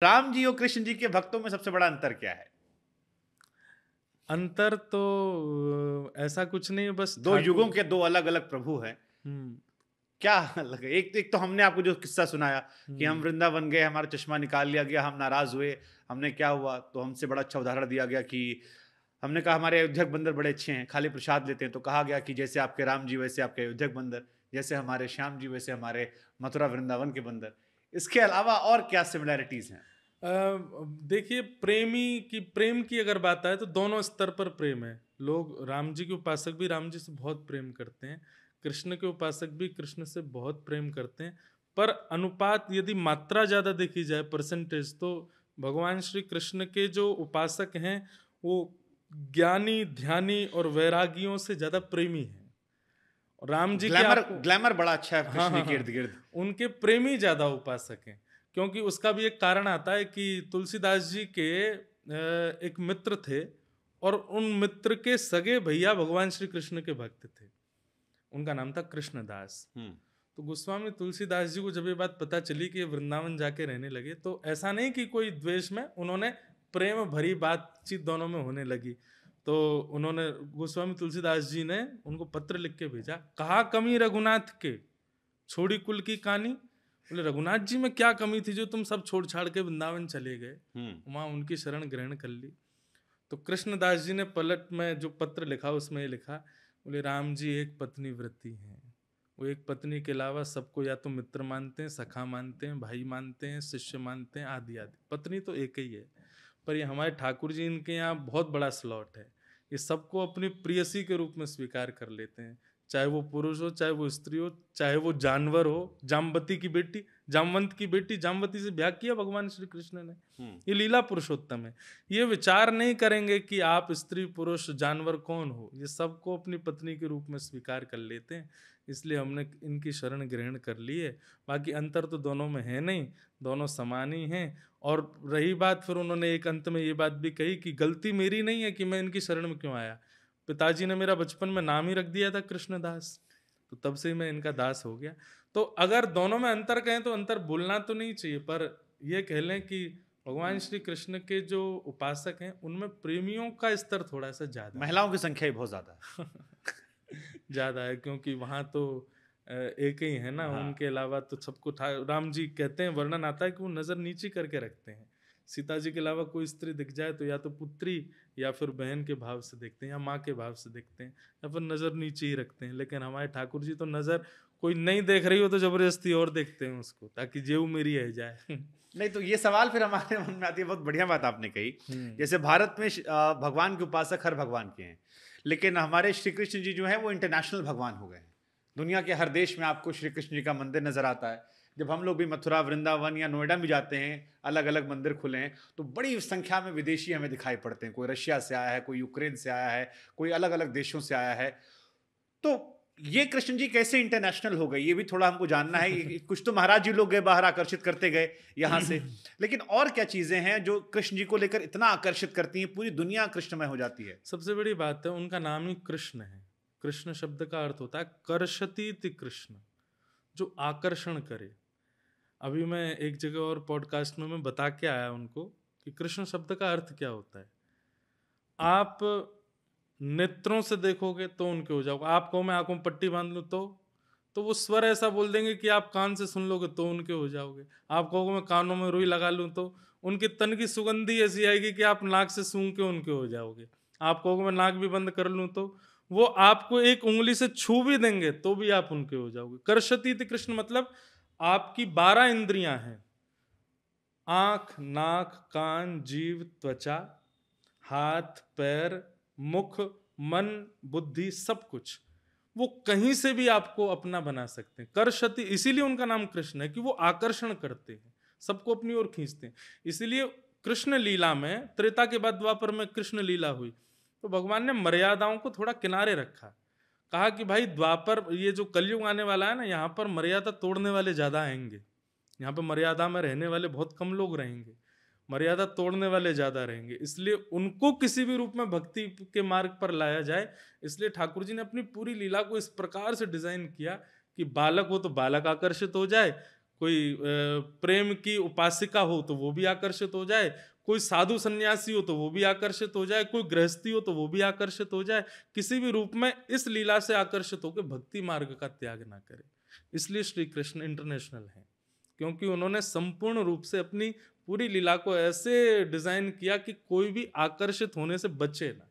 राम जी और कृष्ण जी के भक्तों में सबसे बड़ा अंतर क्या है? अंतर तो ऐसा कुछ नहीं है, बस दो युगों ठाकुर। के दो अलग अलग प्रभु हैं। हम्म। क्या अलग है? एक तो हमने आपको जो किस्सा सुनाया कि हम हम्म। वृंदावन गए, हमारा चश्मा निकाल लिया गया, हम नाराज हुए। हमने क्या हुआ, तो हमसे बड़ा अच्छा उदाहरण दिया गया कि हमने कहा हमारे अयोध्यक बंदर बड़े अच्छे हैं, खाली प्रसाद लेते हैं। तो कहा गया कि जैसे आपके राम जी वैसे आपके अयोध्यक बंदर, जैसे हमारे श्याम जी वैसे हमारे मथुरा वृंदावन के बंदर। इसके अलावा और क्या सिमिलैरिटीज हैं? अ, देखिए, प्रेम की अगर बात आए तो दोनों स्तर पर प्रेम है। लोग, राम जी के उपासक भी राम जी से बहुत प्रेम करते हैं, कृष्ण के उपासक भी कृष्ण से बहुत प्रेम करते हैं। पर अनुपात, यदि मात्रा ज़्यादा देखी जाए, परसेंटेज, तो भगवान श्री कृष्ण के जो उपासक हैं वो ज्ञानी, ध्यानी और वैरागियों से ज़्यादा प्रेमी हैं। राम जी के ग्लैमर आपको, ग्लैमर बड़ा अच्छा है हाँ कृष्ण जी हाँ के हाँ, इर्द गिर्द। उनके प्रेमी ज्यादा उपासक हैं। क्योंकि उसका भी एक कारण आता है कि तुलसीदास जी के एक मित्र थे, और उन मित्र के सगे भैया भगवान श्री कृष्ण के भक्त थे। उनका नाम था कृष्णदास। हम्म। तो गोस्वामी तुलसीदास जी को जब ये बात पता चली कि ये वृंदावन जाके रहने लगे, तो ऐसा नहीं कि कोई द्वेष में, उन्होंने प्रेम भरी बातचीत दोनों में होने लगी। तो उन्होंने, गोस्वामी तुलसीदास जी ने उनको पत्र लिख के भेजा, कहा कमी रघुनाथ के, छोड़ी कुल की कहानी। बोले रघुनाथ जी में क्या कमी थी जो तुम सब छोड़ छाड़ के वृंदावन चले गए, वहां उनकी शरण ग्रहण कर ली। तो कृष्णदास जी ने पलट में जो पत्र लिखा उसमें ये लिखा, बोले राम जी एक पत्नी व्रती हैं। वो एक पत्नी के अलावा सबको या तो मित्र मानते हैं, सखा मानते हैं, भाई मानते हैं, शिष्य मानते हैं, आदि आदि। पत्नी तो एक ही है। पर ये हमारे ठाकुर जी, इनके यहाँ बहुत बड़ा स्लॉट है। ये सबको अपनी प्रियसी के रूप में स्वीकार कर लेते हैं, चाहे वो पुरुष हो, चाहे वो स्त्री हो, चाहे वो जानवर हो। जामवती की बेटी, जामवंत की बेटी जामवती से ब्याह किया भगवान श्री कृष्ण ने। ये लीला पुरुषोत्तम है। ये विचार नहीं करेंगे कि आप स्त्री, पुरुष, जानवर कौन हो, ये सबको अपनी पत्नी के रूप में स्वीकार कर लेते हैं। इसलिए हमने इनकी शरण ग्रहण कर ली है। बाकी अंतर तो दोनों में है नहीं, दोनों समान ही हैं। और रही बात, फिर उन्होंने एक अंत में ये बात भी कही कि गलती मेरी नहीं है कि मैं इनकी शरण में क्यों आया। पिताजी ने मेरा बचपन में नाम ही रख दिया था कृष्णदास, तो तब से ही मैं इनका दास हो गया। तो अगर दोनों में अंतर कहें तो अंतर बोलना तो नहीं चाहिए, पर यह कह लें कि भगवान श्री कृष्ण के जो उपासक हैं उनमें प्रेमियों का स्तर थोड़ा सा ज्यादा महिलाओं की संख्या ही बहुत ज्यादा है। ज्यादा है, क्योंकि वहां तो एक ही है ना। हाँ। उनके अलावा तो सबको राम जी कहते हैं, वर्णन आता है कि वो नजर नीची करके रखते हैं। सीता जी के अलावा कोई स्त्री दिख जाए तो या तो पुत्री या फिर बहन के भाव से देखते हैं, या माँ के भाव से देखते हैं, या फिर नजर नीचे ही रखते हैं। लेकिन हमारे ठाकुर जी तो नजर, कोई नहीं देख रही हो तो जबरदस्ती और देखते हैं उसको, ताकि जेऊ मेरी रह जाए। नहीं, तो ये सवाल फिर हमारे मन में आती है। बहुत बढ़िया बात आपने कही। हम्म। जैसे भारत में भगवान के उपासक हर भगवान के हैं, लेकिन हमारे श्री कृष्ण जी जो है वो इंटरनेशनल भगवान हो गए हैं। दुनिया के हर देश में आपको श्री कृष्ण जी का मंदिर नजर आता है। जब हम लोग भी मथुरा, वृंदावन या नोएडा में जाते हैं, अलग अलग मंदिर खुले हैं, तो बड़ी संख्या में विदेशी हमें दिखाई पड़ते हैं। कोई रशिया से आया है, कोई यूक्रेन से आया है, कोई अलग अलग देशों से आया है। तो ये कृष्ण जी कैसे इंटरनेशनल हो गए, ये भी थोड़ा हमको जानना है। कुछ तो महाराज जी लोग गए बाहर, आकर्षित करते गए यहाँ से, लेकिन और क्या चीजें हैं जो कृष्ण जी को लेकर इतना आकर्षित करती हैं, पूरी दुनिया कृष्णमय हो जाती है? सबसे बड़ी बात है, उनका नाम ही कृष्ण है। कृष्ण शब्द का अर्थ होता है कर्षतीति कृष्ण, जो आकर्षण करे। अभी मैं एक जगह और पॉडकास्ट में मैं बता के आया उनको कि कृष्ण शब्द का अर्थ क्या होता है। आप नेत्रों से देखोगे तो उनके हो जाओगे। आप कहो मैं आंखों में पट्टी बांध लूं तो वो स्वर ऐसा बोल देंगे कि आप कान से सुन लोगे तो उनके हो जाओगे। आप कहोगे मैं कानों में रुई लगा लूं तो उनके तन की सुगंधी ऐसी आएगी कि आप नाक से सूंघ के उनके हो जाओगे। आप कहोगे मैं नाक भी बंद कर लूं तो वो आपको एक उंगली से छू भी देंगे तो भी आप उनके हो जाओगे। कर्षती कृष्ण मतलब आपकी 12 इंद्रियां हैं, आंख, नाक, कान, जीव, त्वचा, हाथ, पैर, मुख, मन, बुद्धि, सब कुछ वो कहीं से भी आपको अपना बना सकते हैं। कर्षति, इसीलिए उनका नाम कृष्ण है कि वो आकर्षण करते हैं, सबको अपनी ओर खींचते हैं। इसीलिए कृष्ण लीला में, त्रेता के बाद द्वापर में कृष्ण लीला हुई तो भगवान ने मर्यादाओं को थोड़ा किनारे रखा। कहा कि भाई द्वापर, ये जो कलयुग आने वाला है ना, यहाँ पर मर्यादा तोड़ने वाले ज्यादा आएंगे। यहाँ पे मर्यादा में रहने वाले बहुत कम लोग रहेंगे, मर्यादा तोड़ने वाले ज्यादा रहेंगे। इसलिए उनको किसी भी रूप में भक्ति के मार्ग पर लाया जाए, इसलिए ठाकुर जी ने अपनी पूरी लीला को इस प्रकार से डिजाइन किया कि बालक हो तो बालक आकर्षित हो जाए, कोई प्रेम की उपासिका हो तो वो भी आकर्षित हो जाए, कोई साधु सन्यासी हो तो वो भी आकर्षित हो जाए, कोई गृहस्थी हो तो वो भी आकर्षित हो जाए, किसी भी रूप में इस लीला से आकर्षित होकर भक्ति मार्ग का त्याग ना करे। इसलिए श्री कृष्ण इंटरनेशनल है, क्योंकि उन्होंने संपूर्ण रूप से अपनी पूरी लीला को ऐसे डिजाइन किया कि कोई भी आकर्षित होने से बचे ना।